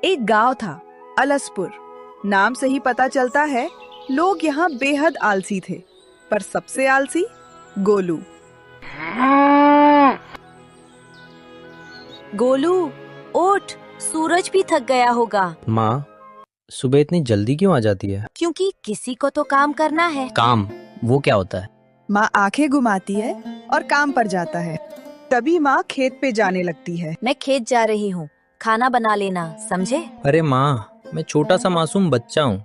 एक गांव था, अलसपुर। नाम से ही पता चलता है लोग यहाँ बेहद आलसी थे, पर सबसे आलसी गोलू। गोलू, उठ, सूरज भी थक गया होगा। माँ, सुबह इतनी जल्दी क्यों आ जाती है? क्योंकि किसी को तो काम करना है। काम? वो क्या होता है? माँ आंखें घुमाती है और काम पर जाता है। तभी माँ खेत पे जाने लगती है। मैं खेत जा रही हूँ, खाना बना लेना, समझे? अरे माँ, मैं छोटा सा मासूम बच्चा हूँ।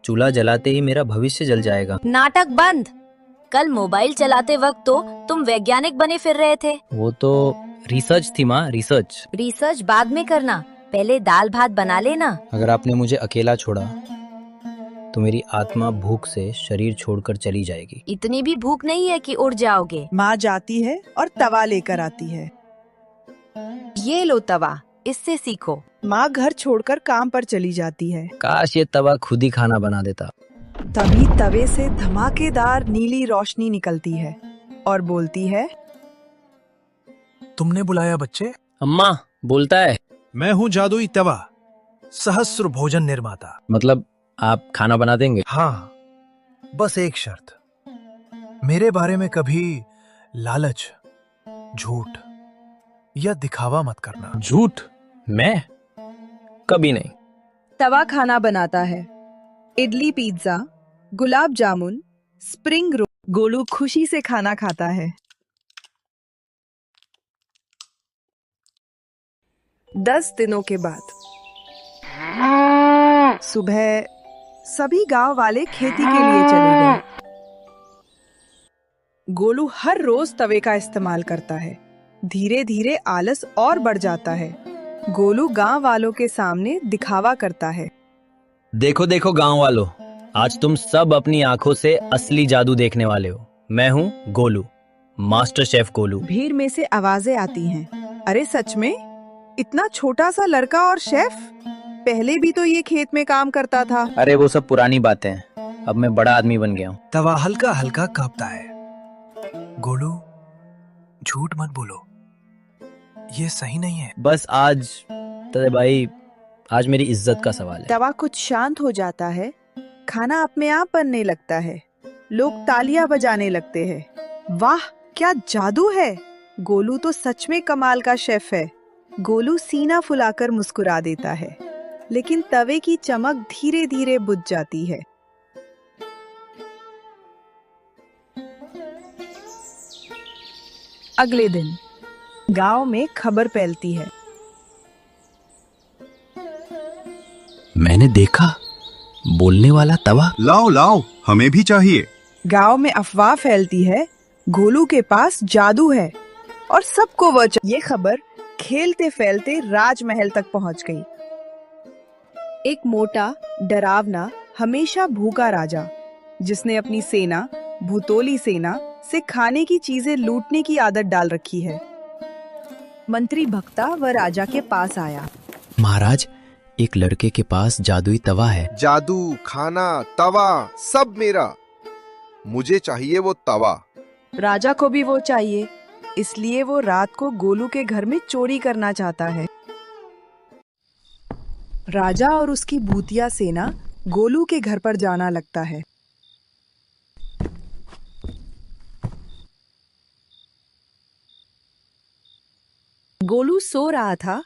चूल्हा जलाते ही मेरा भविष्य जल जाएगा। नाटक बंद। कल मोबाइल चलाते वक्त तो तुम वैज्ञानिक बने फिर रहे थे। वो तो रिसर्च थी माँ, रिसर्च। रिसर्च बाद में करना, पहले दाल भात बना लेना। अगर आपने मुझे अकेला छोड़ा तो मेरी आत्मा भूख से शरीर छोड़कर चली जाएगी। इतनी भी भूख नहीं है कि उड़ जाओगे। माँ जाती है और तवा लेकर आती है। ये लो तवा, इससे सीखो। माँ घर छोड़कर काम पर चली जाती है। काश ये तवा खुद ही खाना बना देता। तभी तवे से धमाकेदार नीली रोशनी निकलती है और बोलती है, तुमने बुलाया बच्चे? अम्मा बोलता है। मैं हूँ जादुई तवा, सहस्र भोजन निर्माता। मतलब आप खाना बना देंगे? हाँ, बस एक शर्त, मेरे बारे में कभी लालच, झूठ या दिखावा मत करना। झूठ? मैं कभी नहीं। तवा खाना बनाता है। Idli, pizza, gulab jamun, spring roll. Golu खुशी से खाना खाता है। 10 दिनों के बाद सुबह सभी गांव वाले खेती के लिए चले गए। गोलू हर रोज तवे का इस्तेमाल करता है। धीरे धीरे आलस और बढ़ जाता है। गोलू गांव वालों के सामने दिखावा करता है। देखो देखो गांव वालों, आज तुम सब अपनी आंखों से असली जादू देखने वाले हो। मैं हूँ गोलू, मास्टर शेफ गोलू। भीड़ में से आवाजें आती हैं। अरे सच में? इतना छोटा सा लड़का और शेफ? पहले भी तो ये खेत में काम करता था। अरे वो सब पुरानी बातें हैं, अब मैं बड़ा आदमी बन गया हूँ। तवा हल्का हल्का कांपता है। गोलू, झूठ मत बोलो, ये सही नहीं है। बस आज तरे भाई, आज मेरी इज्जत का सवाल है। तवा कुछ शांत हो जाता है। खाना अपने आप बनने लगता है। लोग तालियां बजाने लगते हैं। वाह, क्या जादू है! गोलू तो सच में कमाल का शेफ है। गोलू सीना फुलाकर मुस्कुरा देता है, लेकिन तवे की चमक धीरे धीरे बुझ जाती है। अगले दिन गांव में खबर फैलती है। मैंने देखा बोलने वाला तवा। लाओ लाओ, हमें भी चाहिए। गांव में अफवाह फैलती है, गोलू के पास जादू है और सबको ये खबर खेलते फैलते राजमहल तक पहुंच गई। एक मोटा, डरावना, हमेशा भूखा राजा, जिसने अपनी सेना, भूतोली सेना से खाने की चीजें लूटने की आदत डाल रखी है। मंत्री भक्ता व राजा के पास आया। महाराज, एक लड़के के पास जादुई तवा है। जादू, खाना, तवा सब मेरा। मुझे चाहिए वो तवा। राजा को भी वो चाहिए, इसलिए वो रात को गोलू के घर में चोरी करना चाहता है। राजा और उसकी भूतिया सेना गोलू के घर पर जाना लगता है। गोलू सो रहा था,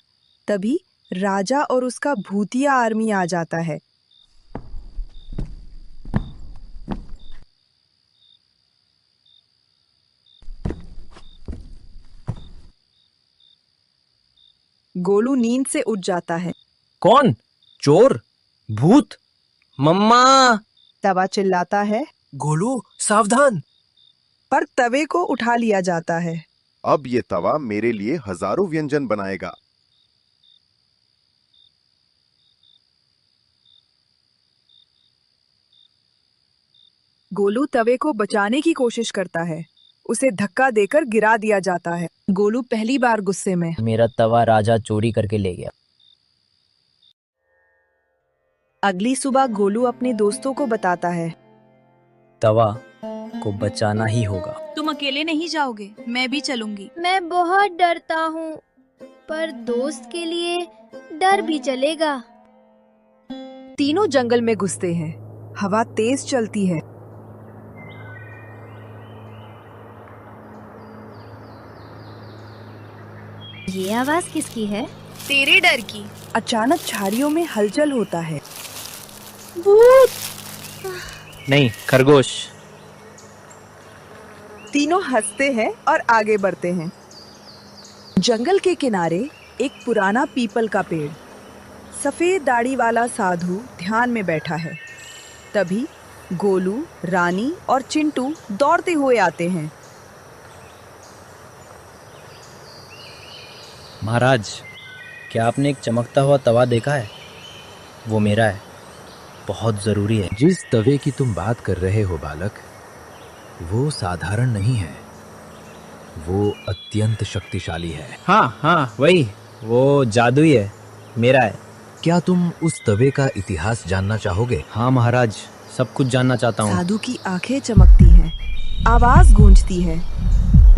तभी राजा और उसका भूतिया आर्मी आ जाता है। गोलू नींद से उठ जाता है। कौन? चोर? भूत? मम्मा! तवा चिल्लाता है, गोलू सावधान। पर तवे को उठा लिया जाता है। अब ये तवा मेरे लिए हजारों व्यंजन बनाएगा। गोलू तवे को बचाने की कोशिश करता है। उसे धक्का देकर गिरा दिया जाता है। गोलू पहली बार गुस्से में। मेरा तवा राजा चोरी करके ले गया। अगली सुबह गोलू अपने दोस्तों को बताता है, तवा को बचाना ही होगा। तुम अकेले नहीं जाओगे, मैं भी चलूंगी। मैं बहुत डरता हूँ। पर दोस्त के लिए डर भी चलेगा। तीनों जंगल में घुसते हैं। हवा तेज चलती है। ये आवाज किसकी है? तेरे डर की। अचानक झाड़ियों में हलचल होता है। भूत! नहीं, खरगोश। तीनों हंसते हैं और आगे बढ़ते हैं। जंगल के किनारे एक पुराना पीपल का पेड़। सफेद दाढ़ी वाला साधु ध्यान में बैठा है। तभी गोलू, रानी और चिंटू दौड़ते हुए आते हैं। महाराज, क्या आपने एक चमकता हुआ तवा देखा है? वो मेरा है, बहुत जरूरी है। जिस तवे की तुम बात कर रहे हो बालक, वो साधारण नहीं है, वो अत्यंत शक्तिशाली है। हाँ, वही, वो जादुई है, मेरा है। क्या तुम उस तवे का इतिहास जानना चाहोगे? हाँ महाराज, सब कुछ जानना चाहता हूँ। साधु की आंखें चमकती हैं, आवाज गूंजती है।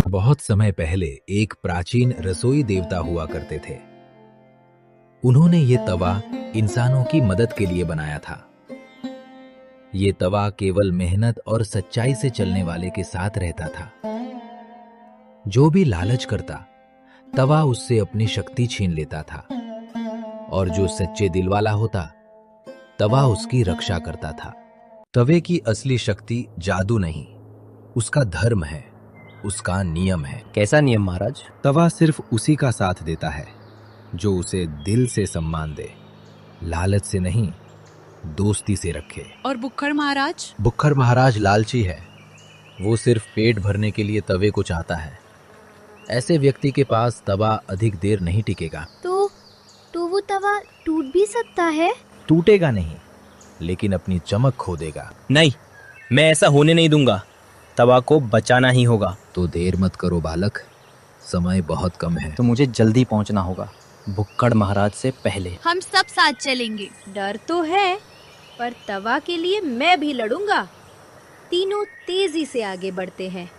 बहुत समय पहले एक प्राचीन रसोई देवता हुआ करते थे। उन्होंने ये तवा इंसानों की मदद के लिए बनाया था। ये तवा केवल मेहनत और सच्चाई से चलने वाले के साथ रहता था। जो भी लालच करता, तवा उससे अपनी शक्ति छीन लेता था, और जो सच्चे दिल वाला होता, तवा उसकी रक्षा करता था। तवे की असली शक्ति जादू नहीं, उसका धर्म है, उसका नियम है। कैसा नियम महाराज? तवा सिर्फ उसी का साथ देता है जो उसे दिल से सम्मान दे, लालच से नहीं, दोस्ती से रखे। और बुक्खड़ महाराज? बुक्खड़ महाराज लालची है, वो सिर्फ पेट भरने के लिए तवे को चाहता है। ऐसे व्यक्ति के पास तवा अधिक देर नहीं टिकेगा। तो वो तवा टूट भी सकता है? टूटेगा नहीं, लेकिन अपनी चमक खो देगा। नहीं, मैं ऐसा होने नहीं दूंगा। तवा को बचाना ही होगा। तो देर मत करो बालक, समय बहुत कम है। तो मुझे जल्दी पहुंचना होगा, बुक्कड़ महाराज से पहले। हम सब साथ चलेंगे। डर तो है, पर तवा के लिए मैं भी लड़ूंगा। तीनों तेजी से आगे बढ़ते हैं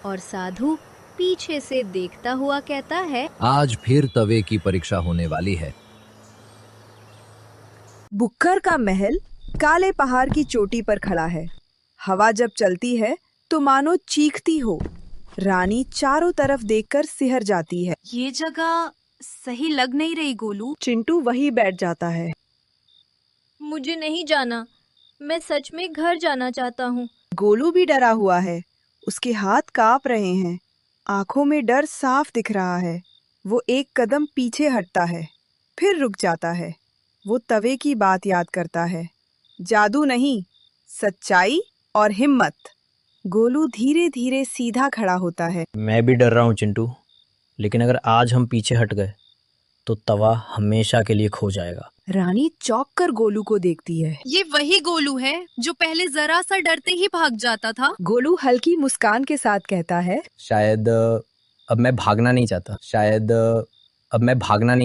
और साधु पीछे से देखता हुआ कहता है, आज फिर तवे की परीक्षा होने वाली है। बुक्कर का महल काले पहाड़ की चोटी पर खड़ा है। हवा जब चलती है तो मानो चीखती हो। रानी चारों तरफ देखकर सिहर जाती है। ये जगह सही लग नहीं रही गोलू। चिंटू वहीं बैठ जाता है। मुझे नहीं जाना, मैं सच में घर जाना चाहता हूँ। गोलू भी डरा हुआ है, उसके हाथ कांप रहे हैं, आंखों में डर साफ दिख रहा है। वो एक कदम पीछे हटता है, फिर रुक जाता है। वो तवे की बात याद करता है, जादू नहीं, सच्चाई और हिम्मत। गोलू धीरे धीरे सीधा खड़ा होता है। मैं भी डर रहा हूँ चिंटू, लेकिन अगर आज हम पीछे हट गए तो तवा हमेशा के लिए खो जाएगा। रानी चौंक कर गोलू को देखती है। ये वही गोलू है जो पहले जरा सा डरते ही भाग जाता था। गोलू हल्की मुस्कान के साथ कहता है, शायद अब मैं भागना नहीं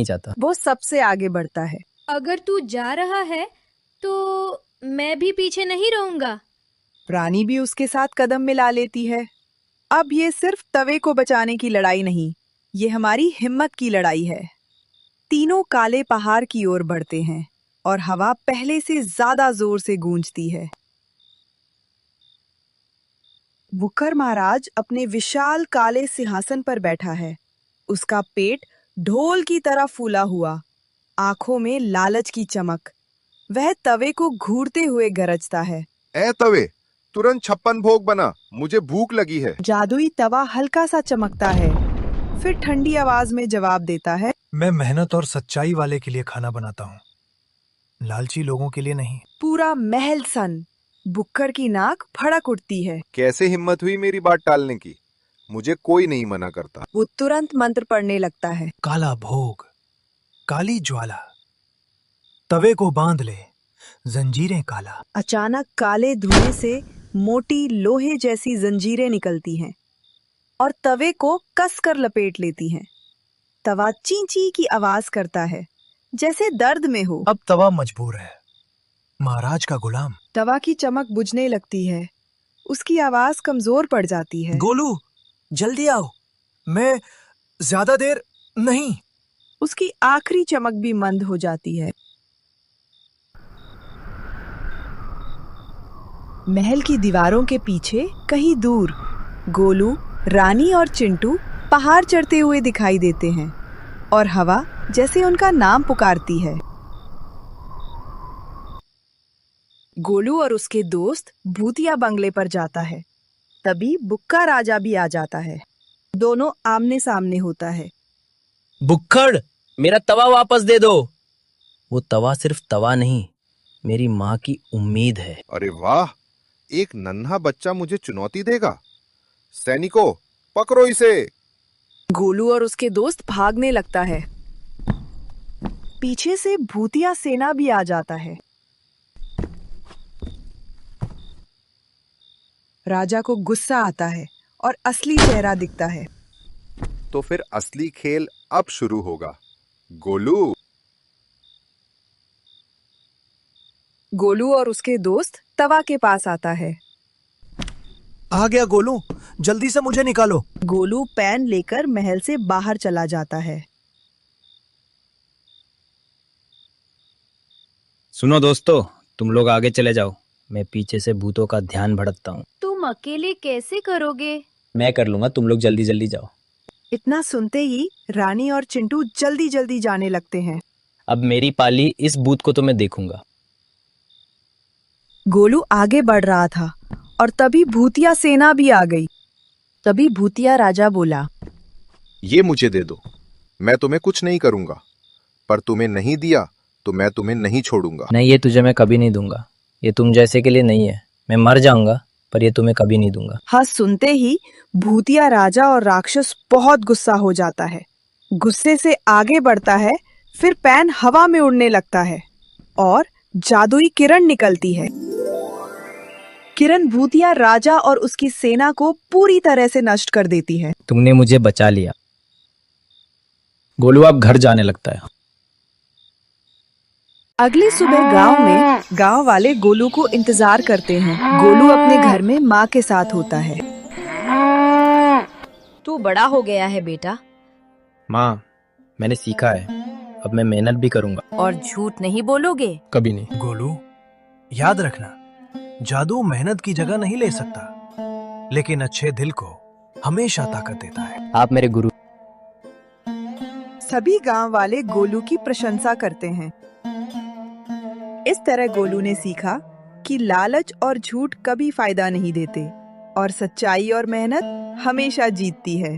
चाहता। वो सबसे आगे बढ़ता है। अगर तू जा रहा है तो मैं भी पीछे नहीं रहूंगा। रानी भी उसके साथ कदम मिला लेती है। अब ये सिर्फ तवे को बचाने की लड़ाई नहीं, ये हमारी हिम्मत की लड़ाई है। तीनों काले पहाड़ की ओर बढ़ते हैं और हवा पहले से ज्यादा जोर से गूंजती है। बुक्कर महाराज अपने विशाल काले सिंहासन पर बैठा है। उसका पेट ढोल की तरह फूला हुआ, आंखों में लालच की चमक। वह तवे को घूरते हुए गरजता है, ए तवे, तुरंत 56 भोग बना, मुझे भूख लगी है। जादुई तवा हल्का सा चमकता है, फिर ठंडी आवाज में जवाब देता है, मैं मेहनत और सच्चाई वाले के लिए खाना बनाता हूँ, लालची लोगों के लिए नहीं। पूरा महल सन। बुक्कर की नाक फड़क उठती है। कैसे हिम्मत हुई मेरी बात टालने की? मुझे कोई नहीं मना करता। वो तुरंत मंत्र पढ़ने लगता है। काला भोग, काली ज्वाला, तवे को बांध ले, जंजीरें काला। अचानक काले धुएं से मोटी लोहे जैसी जंजीरें निकलती हैं और तवे को कसकर लपेट लेती हैं। तवा ची ची की आवाज करता है, जैसे दर्द में हो। अब तवा मजबूर है, महाराज का गुलाम। तवा की चमक बुझने लगती है, उसकी आवाज कमजोर पड़ जाती है। गोलू, जल्दी आओ, मैं ज्यादा देर नहीं। उसकी आखिरी चमक भी मंद हो जाती है। महल की दीवारों के पीछे कहीं दूर गोलू, रानी और चिंटू पहाड़ चढ़ते हुए दिखाई देते हैं और हवा जैसे उनका नाम पुकारती है। गोलू और उसके दोस्त भूतिया बंगले पर जाता है। तभी बुक्का राजा भी आ जाता है। दोनों आमने सामने होता है। बुक्खड़, मेरा तवा वापस दे दो। वो तवा सिर्फ तवा नहीं, मेरी माँ की उम्मीद है। अरे वाह, एक नन्हा बच्चा मुझे चुनौती देगा। सैनिकों, पकड़ो इसे। गोलू और उसके दोस्त भागने लगता है। पीछे से भूतिया सेना भी आ जाता है। राजा को गुस्सा आता है और असली चेहरा दिखता है। तो फिर असली खेल अब शुरू होगा। गोलू। गोलू और उसके दोस्त तवा के पास आता है। आ गया गोलू, जल्दी से मुझे निकालो। गोलू पैन लेकर महल से बाहर चला जाता है। सुनो दोस्तों, तुम लोग आगे चले जाओ, मैं पीछे से भूतों का ध्यान भटकता हूँ। तुम अकेले कैसे करोगे? मैं कर लूंगा, तुम लोग जल्दी जल्दी जाओ। इतना सुनते ही रानी और चिंटू जल्दी जल्दी जाने लगते हैं। अब मेरी पाली, इस भूत को तो मैं देखूंगा। गोलू आगे बढ़ रहा था और तभी भूतिया सेना भी आ गई। तभी भूतिया राजा बोला, ये मुझे दे दो, मैं तुम्हें कुछ नहीं करूंगा, पर तुम्हें नहीं दिया तो मैं तुम्हें नहीं छोड़ूंगा। नहीं, ये तुझे मैं कभी नहीं दूंगा। ये तुम जैसे के लिए नहीं है। मैं मर जाऊंगा, पर ये तुम्हें कभी नहीं दूंगा। हाँ, सुनते ही भूतिया राजा और राक्षस बहुत गुस्सा हो जाता है। गुस्से से आगे बढ़ता है, फिर पैन हवा में उड़ने लगता है और जादुई किरण निकलती है। किरण भूतिया राजा और उसकी सेना को पूरी तरह से नष्ट कर देती है। तुमने मुझे बचा लिया। गोलू अब घर जाने लगता है। अगली सुबह गांव में गांव वाले गोलू को इंतजार करते हैं। गोलू अपने घर में माँ के साथ होता है। तू बड़ा हो गया है बेटा, माँ, मैंने सीखा है, अब मैं मेहनत भी करूंगा। और झूठ नहीं बोलोगे। कभी नहीं। गोलू, याद रखना, जादू मेहनत की जगह नहीं ले सकता, लेकिन अच्छे दिल को हमेशा ताकत देता है। आप मेरे गुरु। सभी गांव वाले गोलू की प्रशंसा करते हैं। इस तरह गोलू ने सीखा कि लालच और झूठ कभी फायदा नहीं देते और सच्चाई और मेहनत हमेशा जीतती है।